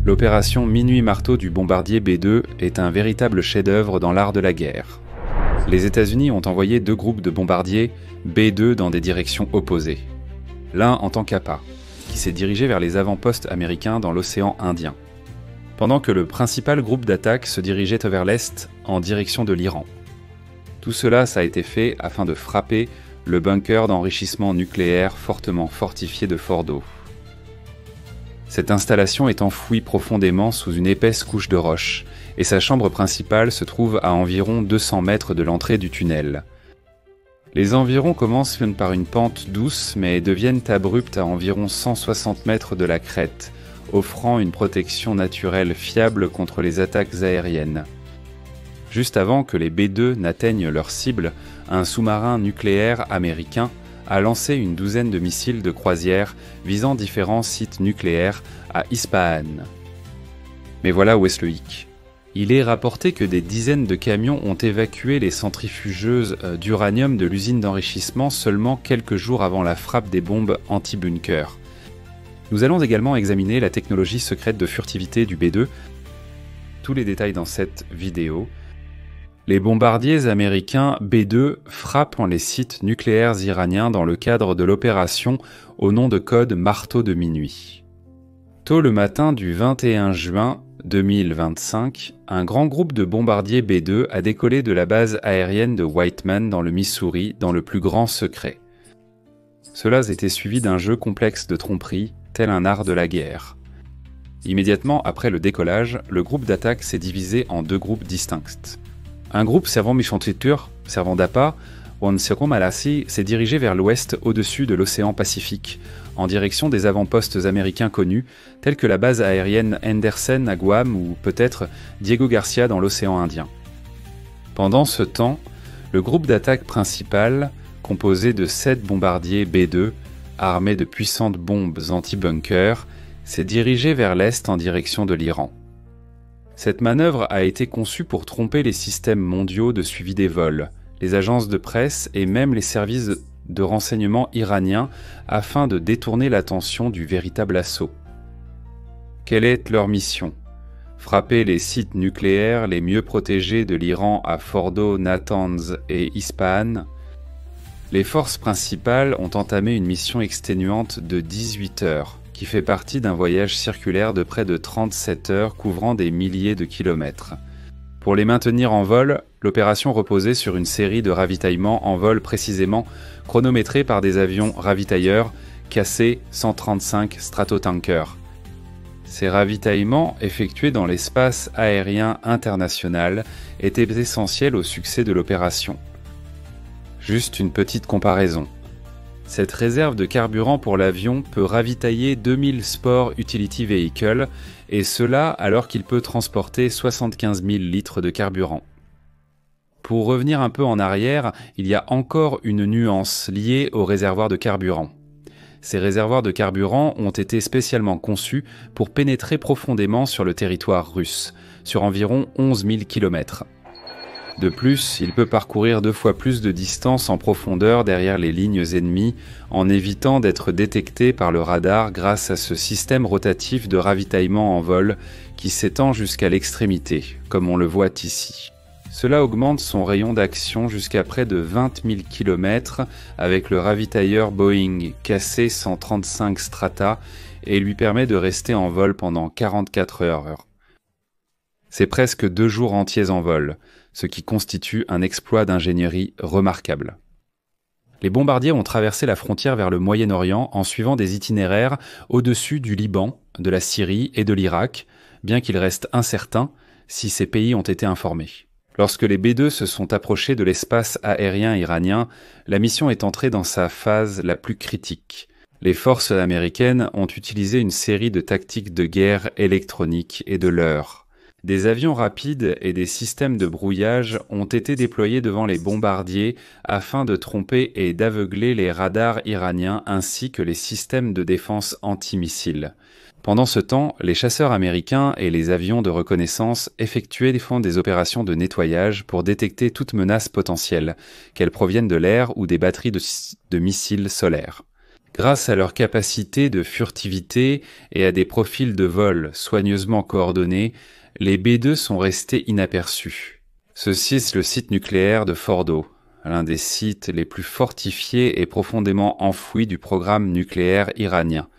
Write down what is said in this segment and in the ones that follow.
L'opération Minuit Marteau du bombardier B-2 est un véritable chef-d'œuvre dans l'art de la guerre. Les États-Unis ont envoyé 2 groupes de bombardiers B-2 dans des directions opposées. L'un en tant qu'appât, qui s'est dirigé vers les avant-postes américains dans l'océan Indien, pendant que le principal groupe d'attaque se dirigeait vers l'est en direction de l'Iran. Tout cela a été fait afin de frapper le bunker d'enrichissement nucléaire fortement fortifié de Fordo. Cette installation est enfouie profondément sous une épaisse couche de roches, et sa chambre principale se trouve à environ 200 mètres de l'entrée du tunnel. Les environs commencent par une pente douce, mais deviennent abruptes à environ 160 mètres de la crête, offrant une protection naturelle fiable contre les attaques aériennes. Juste avant que les B-2 n'atteignent leur cible, un sous-marin nucléaire américain a lancé une douzaine de missiles de croisière visant différents sites nucléaires à Ispahan. Mais voilà où est le hic. Il est rapporté que des dizaines de camions ont évacué les centrifugeuses d'uranium de l'usine d'enrichissement seulement quelques jours avant la frappe des bombes anti-bunker. Nous allons également examiner la technologie secrète de furtivité du B-2. Tous les détails dans cette vidéo. Les bombardiers américains B-2 frappent les sites nucléaires iraniens dans le cadre de l'opération au nom de code Marteau de minuit. Tôt le matin du 21 juin 2025, un grand groupe de bombardiers B-2 a décollé de la base aérienne de Whiteman dans le Missouri dans le plus grand secret. Cela a été suivi d'un jeu complexe de tromperie, tel un art de la guerre. Immédiatement après le décollage, le groupe d'attaque s'est divisé en 2 groupes distincts. Un groupe servant servant d'appât, Wonserom Malassi s'est dirigé vers l'ouest au-dessus de l'océan Pacifique, en direction des avant-postes américains connus, tels que la base aérienne Henderson à Guam ou peut-être Diego Garcia dans l'océan Indien. Pendant ce temps, le groupe d'attaque principal, composé de 7 bombardiers B-2, armés de puissantes bombes anti-bunker, s'est dirigé vers l'est en direction de l'Iran. Cette manœuvre a été conçue pour tromper les systèmes mondiaux de suivi des vols, les agences de presse et même les services de renseignement iraniens afin de détourner l'attention du véritable assaut. Quelle est leur mission ? Frapper les sites nucléaires les mieux protégés de l'Iran à Fordo, Natanz et Ispahan. Les forces principales ont entamé une mission exténuante de 18 heures, qui fait partie d'un voyage circulaire de près de 37 heures couvrant des milliers de kilomètres. Pour les maintenir en vol, l'opération reposait sur une série de ravitaillements en vol précisément chronométrés par des avions ravitailleurs KC-135 Stratotanker. Ces ravitaillements, effectués dans l'espace aérien international, étaient essentiels au succès de l'opération. Juste une petite comparaison. Cette réserve de carburant pour l'avion peut ravitailler 2000 Sport Utility Vehicles, et cela alors qu'il peut transporter 75 000 litres de carburant. Pour revenir un peu en arrière, il y a encore une nuance liée aux réservoirs de carburant. Ces réservoirs de carburant ont été spécialement conçus pour pénétrer profondément sur le territoire russe, sur environ 11 000 km. De plus, il peut parcourir 2 fois plus de distance en profondeur derrière les lignes ennemies en évitant d'être détecté par le radar grâce à ce système rotatif de ravitaillement en vol qui s'étend jusqu'à l'extrémité, comme on le voit ici. Cela augmente son rayon d'action jusqu'à près de 20 000 km avec le ravitailleur Boeing KC-135 Strata et lui permet de rester en vol pendant 44 heures. C'est presque 2 jours entiers en vol, ce qui constitue un exploit d'ingénierie remarquable. Les bombardiers ont traversé la frontière vers le Moyen-Orient en suivant des itinéraires au-dessus du Liban, de la Syrie et de l'Irak, bien qu'il reste incertain si ces pays ont été informés. Lorsque les B-2 se sont approchés de l'espace aérien iranien, la mission est entrée dans sa phase la plus critique. Les forces américaines ont utilisé une série de tactiques de guerre électronique et de leurres. Des avions rapides et des systèmes de brouillage ont été déployés devant les bombardiers afin de tromper et d'aveugler les radars iraniens ainsi que les systèmes de défense antimissiles. Pendant ce temps, les chasseurs américains et les avions de reconnaissance effectuaient des opérations de nettoyage pour détecter toute menace potentielle, qu'elle provienne de l'air ou des batteries de missiles solaires. Grâce à leur capacité de furtivité et à des profils de vol soigneusement coordonnés, les B-2 sont restés inaperçus. Ceci est le site nucléaire de Fordo, l'un des sites les plus fortifiés et profondément enfouis du programme nucléaire iranien.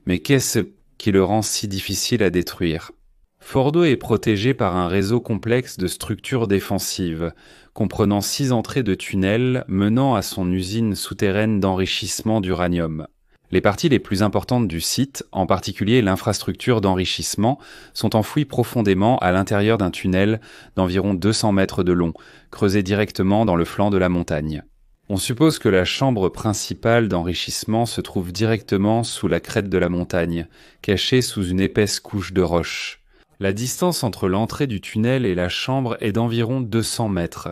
Mais qu'est-ce qui le rend si difficile à détruire ? Fordo est protégé par un réseau complexe de structures défensives, comprenant 6 entrées de tunnels menant à son usine souterraine d'enrichissement d'uranium. Les parties les plus importantes du site, en particulier l'infrastructure d'enrichissement, sont enfouies profondément à l'intérieur d'un tunnel d'environ 200 mètres de long, creusé directement dans le flanc de la montagne. On suppose que la chambre principale d'enrichissement se trouve directement sous la crête de la montagne, cachée sous une épaisse couche de roches. La distance entre l'entrée du tunnel et la chambre est d'environ 200 mètres.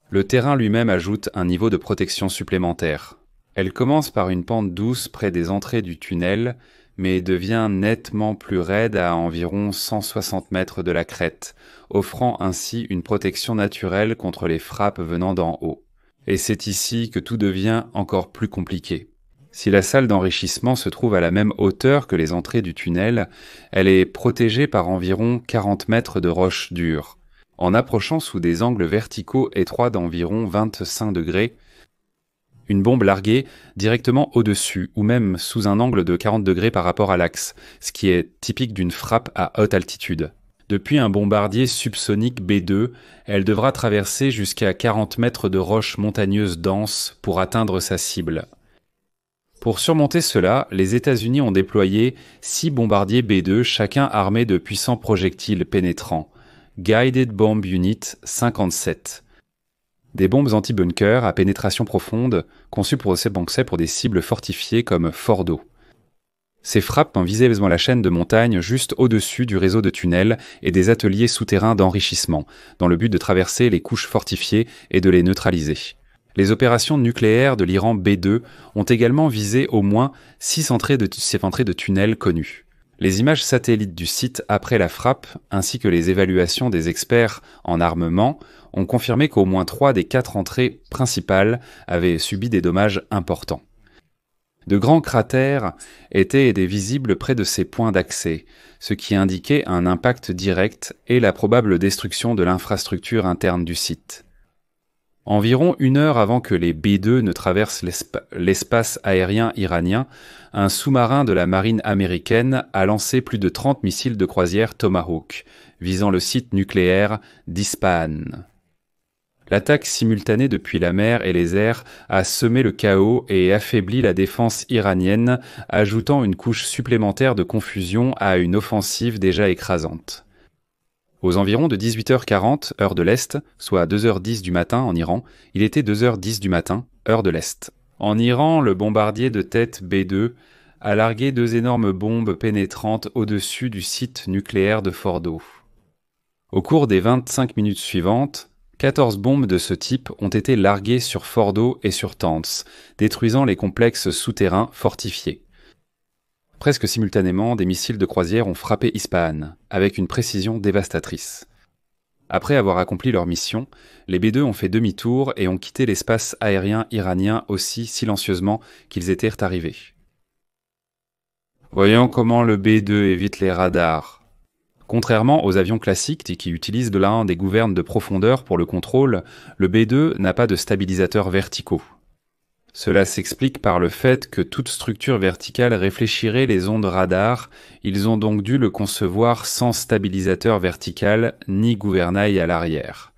Le terrain lui-même ajoute un niveau de protection supplémentaire. Elle commence par une pente douce près des entrées du tunnel, mais devient nettement plus raide à environ 160 mètres de la crête, offrant ainsi une protection naturelle contre les frappes venant d'en haut. Et c'est ici que tout devient encore plus compliqué. Si la salle d'enrichissement se trouve à la même hauteur que les entrées du tunnel, elle est protégée par environ 40 mètres de roches dures. En approchant sous des angles verticaux étroits d'environ 25 degrés, une bombe larguée directement au-dessus ou même sous un angle de 40 degrés par rapport à l'axe, ce qui est typique d'une frappe à haute altitude. Depuis un bombardier subsonique B-2, elle devra traverser jusqu'à 40 mètres de roches montagneuses denses pour atteindre sa cible. Pour surmonter cela, les États-Unis ont déployé 6 bombardiers B-2, chacun armés de puissants projectiles pénétrants, Guided Bomb Unit 57. Des bombes anti-bunker à pénétration profonde, conçues pour des cibles fortifiées comme Fordo. Ces frappes ont visé la chaîne de montagnes juste au-dessus du réseau de tunnels et des ateliers souterrains d'enrichissement, dans le but de traverser les couches fortifiées et de les neutraliser. Les opérations nucléaires de l'Iran B-2 ont également visé au moins 6 entrées de tunnels connues. Les images satellites du site après la frappe, ainsi que les évaluations des experts en armement, ont confirmé qu'au moins 3 des 4 entrées principales avaient subi des dommages importants. De grands cratères étaient visibles près de ces points d'accès, ce qui indiquait un impact direct et la probable destruction de l'infrastructure interne du site. Environ 1 heure avant que les B-2 ne traversent l'espace aérien iranien, un sous-marin de la marine américaine a lancé plus de 30 missiles de croisière Tomahawk, visant le site nucléaire d'Ispahan. L'attaque simultanée depuis la mer et les airs a semé le chaos et affaibli la défense iranienne, ajoutant une couche supplémentaire de confusion à une offensive déjà écrasante. Aux environs de 18h40, heure de l'Est, soit 2h10 du matin en Iran, il était 2h10 du matin, heure de l'Est. En Iran, le bombardier de tête B-2 a largué 2 énormes bombes pénétrantes au-dessus du site nucléaire de Fordo. Au cours des 25 minutes suivantes, 14 bombes de ce type ont été larguées sur Fordo et sur Tance, détruisant les complexes souterrains fortifiés. Presque simultanément, des missiles de croisière ont frappé Ispahan, avec une précision dévastatrice. Après avoir accompli leur mission, les B-2 ont fait demi-tour et ont quitté l'espace aérien iranien aussi silencieusement qu'ils étaient arrivés. Voyons comment le B-2 évite les radars. Contrairement aux avions classiques qui utilisent l'un des gouvernes de profondeur pour le contrôle, le B-2 n'a pas de stabilisateurs verticaux. Cela s'explique par le fait que toute structure verticale réfléchirait les ondes radar, ils ont donc dû le concevoir sans stabilisateur vertical ni gouvernail à l'arrière.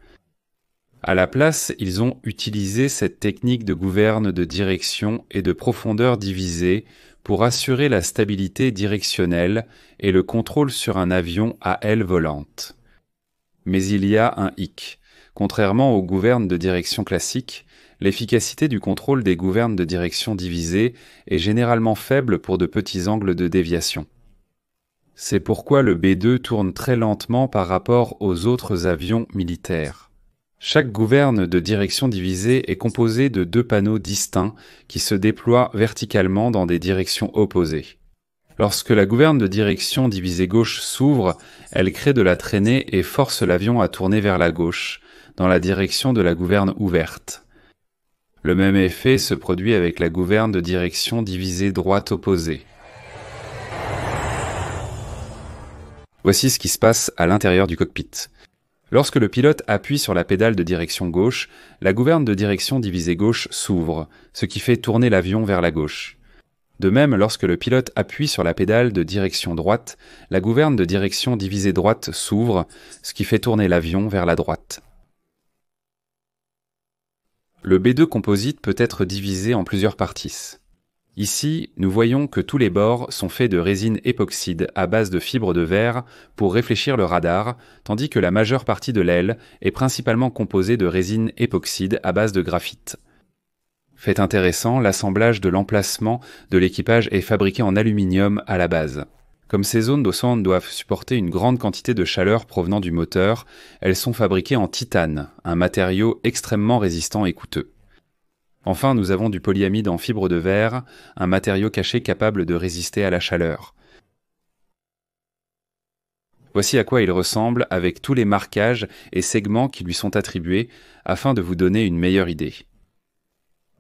À la place, ils ont utilisé cette technique de gouverne de direction et de profondeur divisée pour assurer la stabilité directionnelle et le contrôle sur un avion à aile volante. Mais il y a un hic. Contrairement aux gouvernes de direction classiques, l'efficacité du contrôle des gouvernes de direction divisées est généralement faible pour de petits angles de déviation. C'est pourquoi le B-2 tourne très lentement par rapport aux autres avions militaires. Chaque gouverne de direction divisée est composée de 2 panneaux distincts qui se déploient verticalement dans des directions opposées. Lorsque la gouverne de direction divisée gauche s'ouvre, elle crée de la traînée et force l'avion à tourner vers la gauche, dans la direction de la gouverne ouverte. Le même effet se produit avec la gouverne de direction divisée droite-opposée. Voici ce qui se passe à l'intérieur du cockpit. Lorsque le pilote appuie sur la pédale de direction gauche, la gouverne de direction divisée gauche s'ouvre, ce qui fait tourner l'avion vers la gauche. De même, lorsque le pilote appuie sur la pédale de direction droite, la gouverne de direction divisée droite s'ouvre, ce qui fait tourner l'avion vers la droite. Le B2 composite peut être divisé en plusieurs parties. Ici, nous voyons que tous les bords sont faits de résine époxyde à base de fibres de verre pour réfléchir le radar, tandis que la majeure partie de l'aile est principalement composée de résine époxyde à base de graphite. Fait intéressant, l'assemblage de l'emplacement de l'équipage est fabriqué en aluminium à la base. Comme ces zones d'Ossand doivent supporter une grande quantité de chaleur provenant du moteur, elles sont fabriquées en titane, un matériau extrêmement résistant et coûteux. Enfin, nous avons du polyamide en fibre de verre, un matériau caché capable de résister à la chaleur. Voici à quoi il ressemble avec tous les marquages et segments qui lui sont attribués afin de vous donner une meilleure idée.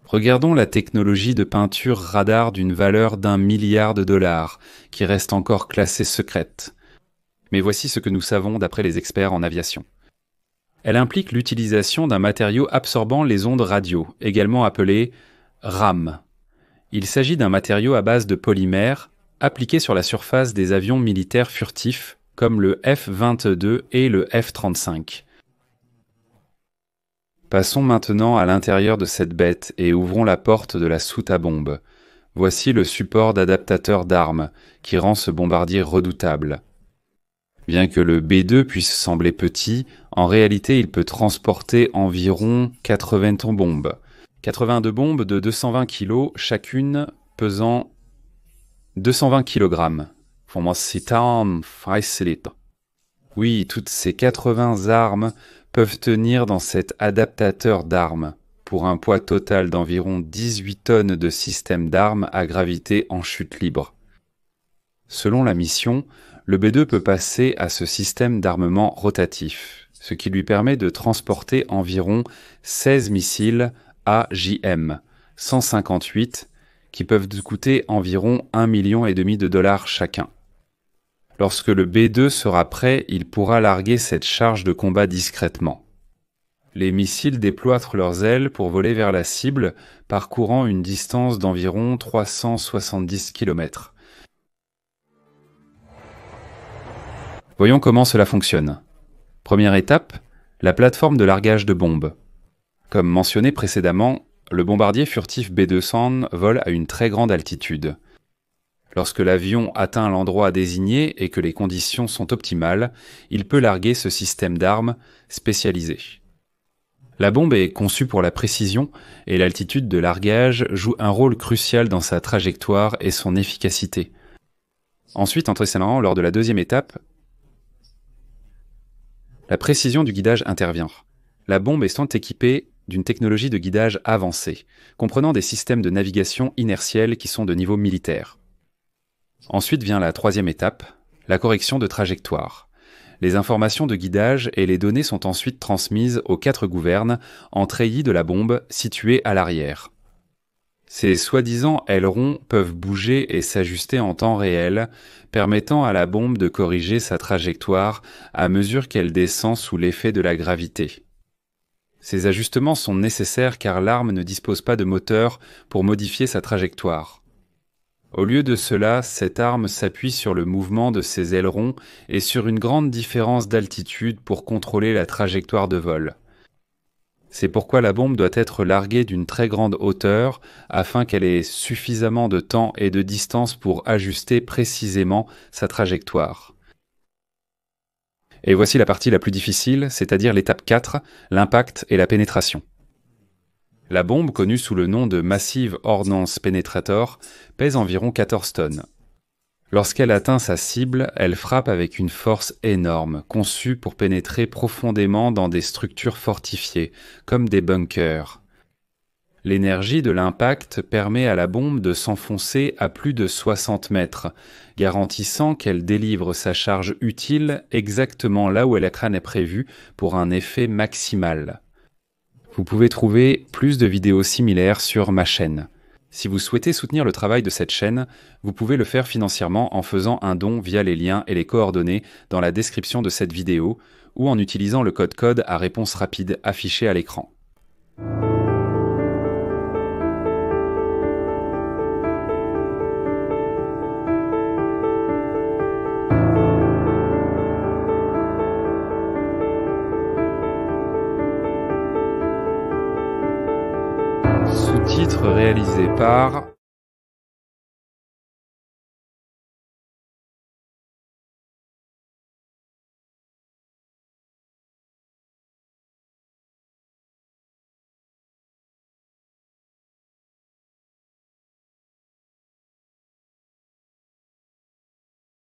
Regardons la technologie de peinture radar d'une valeur d'1 milliard de dollars, qui reste encore classée secrète. Mais voici ce que nous savons d'après les experts en aviation. Elle implique l'utilisation d'un matériau absorbant les ondes radio, également appelé RAM. Il s'agit d'un matériau à base de polymère appliqué sur la surface des avions militaires furtifs, comme le F-22 et le F-35. Passons maintenant à l'intérieur de cette bête et ouvrons la porte de la soute à bombe. Voici le support d'adaptateur d'armes qui rend ce bombardier redoutable. Bien que le B2 puisse sembler petit, en réalité il peut transporter environ 80 bombes. 82 bombes de 220 kg, chacune pesant 220 kg. Oui, toutes ces 80 armes peuvent tenir dans cet adaptateur d'armes, pour un poids total d'environ 18 tonnes de système d'armes à gravité en chute libre. Selon la mission, le B2 peut passer à ce système d'armement rotatif, ce qui lui permet de transporter environ 16 missiles AJM 158 qui peuvent coûter environ 1,5 million de dollars chacun. Lorsque le B2 sera prêt, il pourra larguer cette charge de combat discrètement. Les missiles déploient leurs ailes pour voler vers la cible, parcourant une distance d'environ 370 km. Voyons comment cela fonctionne. Première étape, la plateforme de largage de bombes. Comme mentionné précédemment, le bombardier furtif B-200 vole à une très grande altitude. Lorsque l'avion atteint l'endroit désigné et que les conditions sont optimales, il peut larguer ce système d'armes spécialisé. La bombe est conçue pour la précision et l'altitude de largage joue un rôle crucial dans sa trajectoire et son efficacité. Ensuite, lors de la deuxième étape, la précision du guidage intervient. La bombe est équipée d'une technologie de guidage avancée, comprenant des systèmes de navigation inertielle qui sont de niveau militaire. Ensuite vient la troisième étape, la correction de trajectoire. Les informations de guidage et les données sont ensuite transmises aux 4 gouvernes en treillis de la bombe située à l'arrière. Ces soi-disant ailerons peuvent bouger et s'ajuster en temps réel, permettant à la bombe de corriger sa trajectoire à mesure qu'elle descend sous l'effet de la gravité. Ces ajustements sont nécessaires car l'arme ne dispose pas de moteur pour modifier sa trajectoire. Au lieu de cela, cette arme s'appuie sur le mouvement de ses ailerons et sur une grande différence d'altitude pour contrôler la trajectoire de vol. C'est pourquoi la bombe doit être larguée d'une très grande hauteur afin qu'elle ait suffisamment de temps et de distance pour ajuster précisément sa trajectoire. Et voici la partie la plus difficile, c'est-à-dire l'étape 4, l'impact et la pénétration. La bombe, connue sous le nom de Massive Ordnance Penetrator, pèse environ 14 tonnes. Lorsqu'elle atteint sa cible, elle frappe avec une force énorme, conçue pour pénétrer profondément dans des structures fortifiées, comme des bunkers. L'énergie de l'impact permet à la bombe de s'enfoncer à plus de 60 mètres, garantissant qu'elle délivre sa charge utile exactement là où l'écran est prévu pour un effet maximal. Vous pouvez trouver plus de vidéos similaires sur ma chaîne. Si vous souhaitez soutenir le travail de cette chaîne, vous pouvez le faire financièrement en faisant un don via les liens et les coordonnées dans la description de cette vidéo ou en utilisant le code à réponse rapide affiché à l'écran. Sous-titres réalisés par